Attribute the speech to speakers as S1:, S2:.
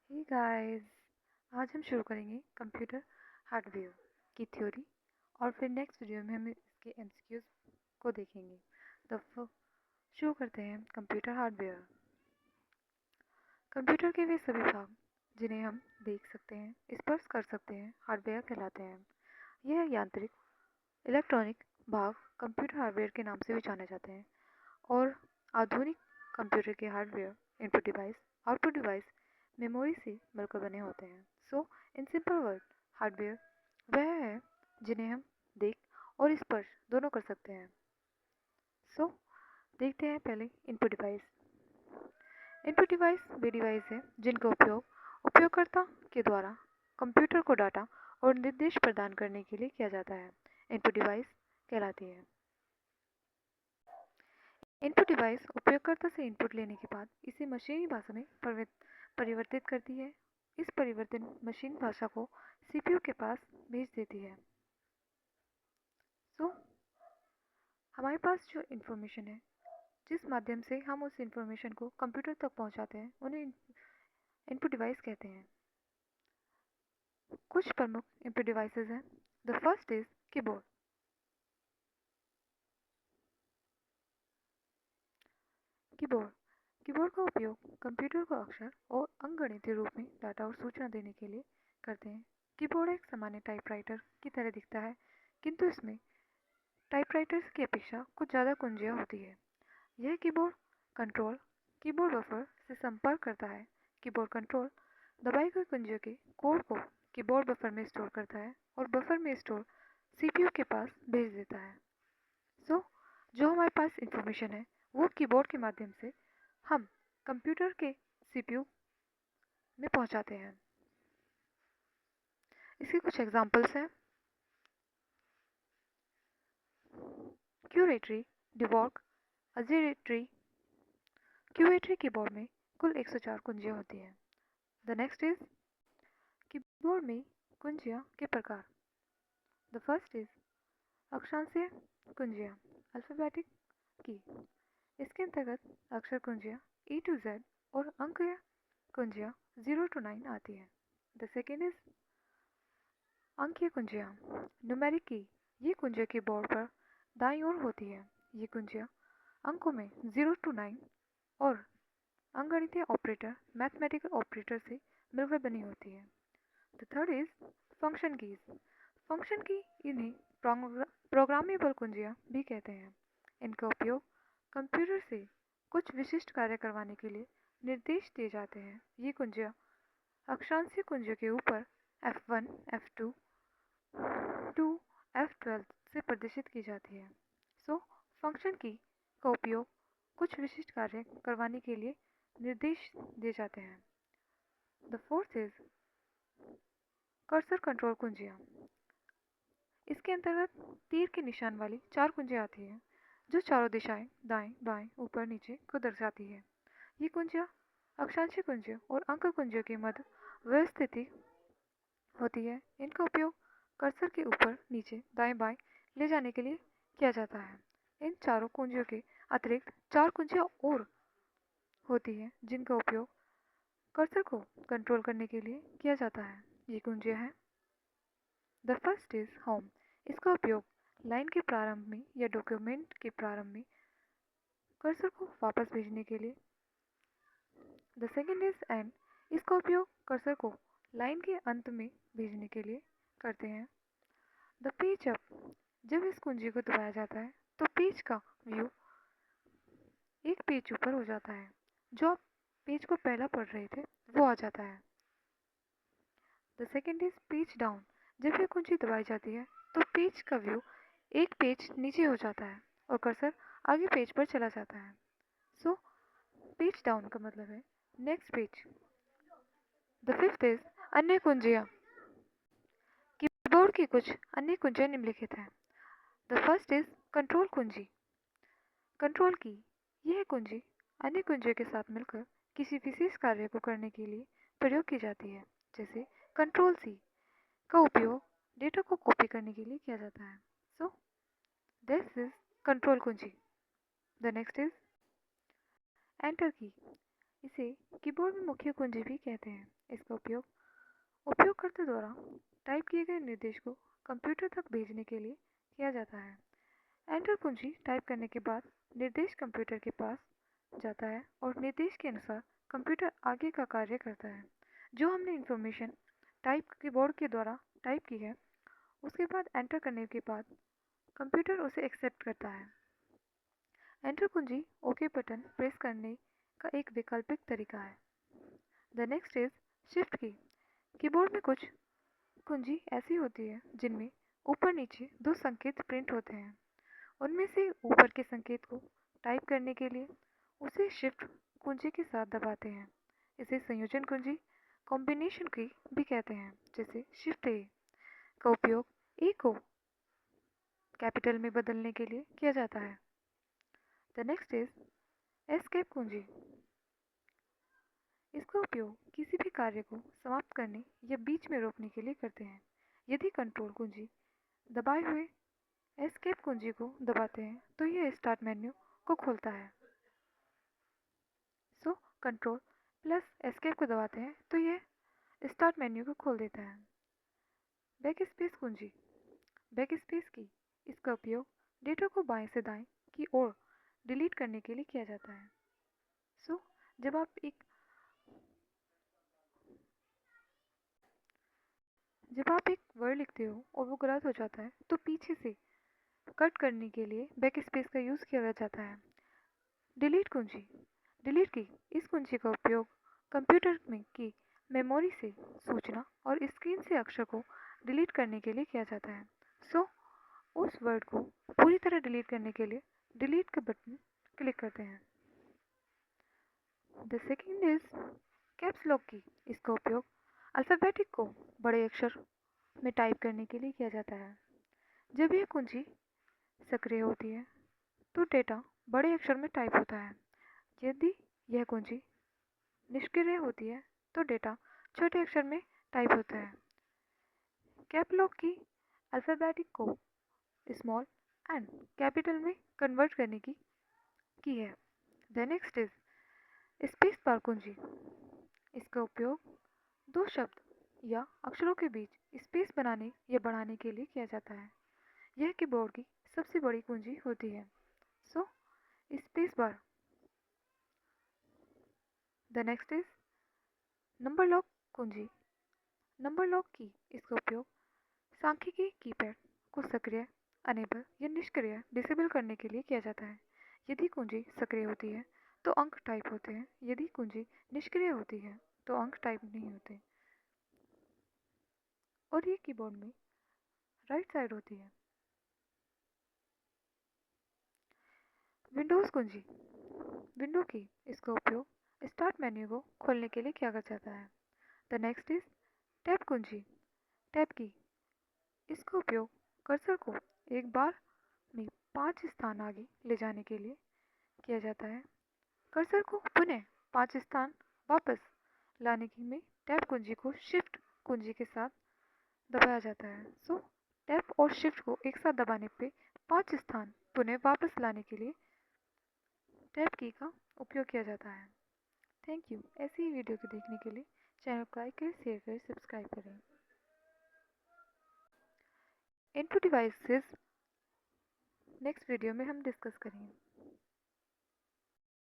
S1: Hey guys. आज हम शुरू करेंगे कंप्यूटर हार्डवेयर की थ्योरी और फिर नेक्स्ट वीडियो में हम इसके एमसीक्यूज को देखेंगे। तो शुरू करते हैं कंप्यूटर हार्डवेयर। कंप्यूटर के वे सभी भाग जिन्हें हम देख सकते हैं, स्पर्श कर सकते हैं, हार्डवेयर कहलाते हैं। यह यांत्रिक इलेक्ट्रॉनिक भाग कंप्यूटर हार्डवेयर के नाम से भी जाने जाते हैं और आधुनिक कंप्यूटर के hardware input device, output device, memory से मिलकर बने होते हैं। सो इन सिंपल वर्ड, हार्डवेयर वह है जिन्हें हम देख और स्पर्श दोनों कर सकते हैं। सो देखते हैं पहले इनपुट डिवाइस। इनपुट डिवाइस वे डिवाइस है जिनका उपयोग उपयोगकर्ता के द्वारा कंप्यूटर को डाटा और निर्देश प्रदान करने के लिए किया जाता है। इनपुट डिवाइस कहलाती है। इनपुट डिवाइस उपयोगकर्ता से इनपुट लेने के बाद इसे मशीनी भाषा में परिवर्तित करती है। इस परिवर्तन मशीन भाषा को सीपीयू के पास भेज देती है। सो हमारे पास जो इंफॉर्मेशन है, जिस माध्यम से हम उस इंफॉर्मेशन को कंप्यूटर तक पहुंचाते हैं, उन्हें इनपुट डिवाइस कहते हैं। कुछ प्रमुख इनपुट डिवाइसेस हैं। The first is keyboard. Keyboard keyboard का उपयोग कंप्यूटर को अक्षर और अंकगणितीय रूप में डाटा और सूचना देने के लिए करते हैं। कीबोर्ड एक सामान्य टाइपराइटर की तरह दिखता है, किंतु इसमें टाइपराइटर्स की अपेक्षा कुछ ज़्यादा कुंजियाँ होती है। यह कीबोर्ड कंट्रोल कीबोर्ड बफर से संपर्क करता है। कीबोर्ड कंट्रोल दबाई गई कुंजियों के कोड को कीबोर्ड बफर में स्टोर करता है और बफर में स्टोर सीपीयू के पास भेज देता है। सो जो हमारे पास इंफॉर्मेशन है वो कीबोर्ड के माध्यम से हम कंप्यूटर के सीपीयू में पहुंचाते हैं। इसके कुछ एग्जांपल्स हैं। क्यूरेटरी, डिवॉर्क, अजीरेटरी। क्यूरेटरी कीबोर्ड में कुल 104 कुंजियाँ होती हैं। द नेक्स्ट इज कीबोर्ड में कुंजियाँ के प्रकार। द फर्स्ट इज अक्षांशीय कुंजियाँ, अल्फाबेटिक की। इसके अंतर्गत अक्षर कुंजियाँ E to Z और अंकीय कुंजियाँ 0 to 9 आती हैं। द सेकेंड इज अंकीय कुंजियाँ, न्यूमेरिक की। ये कुंजियाँ कीबोर्ड पर दाईं ओर होती है। ये कुंजियाँ अंकों में 0 to 9 और अंकगणितीय ऑपरेटर, मैथमेटिकल ऑपरेटर से मिलकर बनी होती है। The third is function keys. Function की इन्हें प्रोग्रामेबल कुंजियाँ भी कहते हैं। इनका उपयोग कंप्यूटर से कुछ विशिष्ट कार्य करवाने के लिए निर्देश दिए जाते हैं। ये कुंजियाँ अक्षांशीय कुंजियों के ऊपर F1, F2, 2, F12 से प्रदर्शित की जाती है। सो फंक्शन की का उपयोग कुछ विशिष्ट कार्य करवाने के लिए निर्देश दिए जाते हैं। The fourth is cursor control कुंजियाँ। इसके अंतर्गत तीर के निशान वाली 4 कुंजियाँ आती हैं जो चारों दिशाएं दाएं, बाएं, ऊपर, नीचे को दर्शाती है। ये कुंजियाँ अक्षांशीय कुंजियों और अंक कुंजियों के मध्य व्यवस्थित होती है। इनका उपयोग कर्सर के ऊपर, नीचे, दाएं, बाएं ले जाने के लिए किया जाता है। इन चारों कुंजियों के अतिरिक्त 4 कुंजियाँ और होती हैं जिनका उपयोग कर्सर को कंट्रोल करने के लिए किया जाता है। ये कुंजियाँ हैं। The first is home. इसका उपयोग लाइन के प्रारंभ में या डॉक्यूमेंट के प्रारंभ में कर्सर को वापस भेजने के लिए। The second is and. इसका उपयोग कर्सर को लाइन के अंत में भेजने के लिए करते हैं। The page up. जब इस कुंजी को दबाया जाता है तो पेज का व्यू एक पेज ऊपर हो जाता है। जो आप पेज को पहला पढ़ रहे थे वो आ जाता है। The second is page down. जब यह कुंजी दबाई जाती है तो पेज का व्यू एक पेज नीचे हो जाता है और कर्सर आगे पेज पर चला जाता है। सो पेज डाउन का मतलब है next page. The fifth is अन्य कुंजियाँ। कीबोर्ड की कुछ अन्य कुंजियाँ निम्नलिखित हैं। द फर्स्ट इज कंट्रोल कुंजी। कंट्रोल की यह कुंजी अन्य कुंजियों के साथ मिलकर किसी विशेष कार्य को करने के लिए प्रयोग की जाती है। जैसे कंट्रोल C का उपयोग डेटा को कॉपी करने के लिए किया जाता है। सो दिस इज कंट्रोल कुंजी। द नेक्स्ट इज एंटर की। इसे कीबोर्ड में मुख्य कुंजी भी कहते हैं। इसका उपयोग उपयोगकर्ता द्वारा टाइप किए गए निर्देश को कंप्यूटर तक भेजने के लिए किया जाता है। एंटर कुंजी टाइप करने के बाद निर्देश कंप्यूटर के पास जाता है और निर्देश के अनुसार कंप्यूटर आगे का कार्य करता है। जो हमने इंफॉर्मेशन टाइप कीबोर्ड के द्वारा टाइप की है, उसके बाद एंटर करने के बाद कंप्यूटर उसे एक्सेप्ट करता है। एंटर कुंजी ओके बटन प्रेस करने का एक वैकल्पिक तरीका है। द नेक्स्ट इज शिफ्ट की। कीबोर्ड में कुछ कुंजी ऐसी होती है जिनमें ऊपर नीचे दो संकेत प्रिंट होते हैं। उनमें से ऊपर के संकेत को टाइप करने के लिए उसे शिफ्ट कुंजी के साथ दबाते हैं। इसे संयोजन कुंजी कॉम्बिनेशन की भी कहते हैं, जैसे शिफ्ट ए का उपयोग ए को कैपिटल में बदलने के लिए किया जाता है। द नेक्स्ट इज एस्केप कुंजी। इसका उपयोग किसी भी कार्य को समाप्त करने या बीच में रोकने के लिए करते हैं। यदि कंट्रोल कुंजी दबाए हुए एस्केप कुंजी को दबाते हैं तो यह स्टार्ट मेन्यू को खोलता है। सो कंट्रोल प्लस एस्केप को दबाते हैं तो यह स्टार्ट मेन्यू को खोल देता है। बैक स्पेस कुंजी। बैक स्पेस की इसका उपयोग डेटा को बाएं से दाएं की ओर डिलीट करने के लिए किया जाता है। सो जब आप एक वर्ड लिखते हो और वो गलत हो जाता है तो पीछे से कट करने के लिए बैक स्पेस का यूज़ किया जाता है। डिलीट कुंजी। डिलीट की इस कुंजी का उपयोग कंप्यूटर में की मेमोरी से सूचना और स्क्रीन से अक्षर को डिलीट करने के लिए किया जाता है। सो उस वर्ड को पूरी तरह डिलीट करने के लिए डिलीट का बटन क्लिक करते हैं। The second is caps lock की। इसका उपयोग अल्फ़ाबेटिक को बड़े अक्षर में टाइप करने के लिए किया जाता है। जब यह कुंजी सक्रिय होती है तो डेटा बड़े अक्षर में टाइप होता है। यदि यह कुंजी निष्क्रिय होती है तो डेटा छोटे अक्षर में टाइप होता है। कैप लॉक की अल्फ़ाबेटिक को स्मॉल एंड कैपिटल में कन्वर्ट करने की है। The next is space bar कुंजी। इसका उपयोग दो शब्द या अक्षरों के बीच स्पेस बनाने या बढ़ाने के लिए किया जाता है। यह कीबोर्ड की सबसे बड़ी कुंजी होती है। So space bar. The next is number lock कुंजी। नंबर लॉक की इसका उपयोग सांख्यिकी कीपैड को सक्रिय, अनेबल या निष्क्रिय डिसेबल करने के लिए किया जाता है। यदि कुंजी सक्रिय होती है तो अंक टाइप होते हैं। यदि कुंजी निष्क्रिय होती है तो अंक टाइप नहीं होते। और ये कीबोर्ड में राइट साइड होती है। विंडोज़ कुंजी। विंडो की इसका उपयोग स्टार्ट मेन्यू को खोलने के लिए किया जाता है। द नेक्स्ट इज टैब कुंजी। टैब की इसका उपयोग कर्सर को एक बार में 5 स्थान आगे ले जाने के लिए किया जाता है। कर्सर को पुनः 5 स्थान वापस लाने की में टैब कुंजी को शिफ्ट कुंजी के साथ दबाया जाता है। सो टैब और शिफ्ट को एक साथ दबाने पे 5 स्थान पुनः वापस लाने के लिए टैब की का उपयोग किया जाता है। Thank you. ऐसी ही वीडियो को देखने के लिए चैनल को लाइक करें, शेयर करें, सब्सक्राइब करें। इनपुट डिवाइसेस नेक्स्ट वीडियो में हम डिस्कस करेंगे।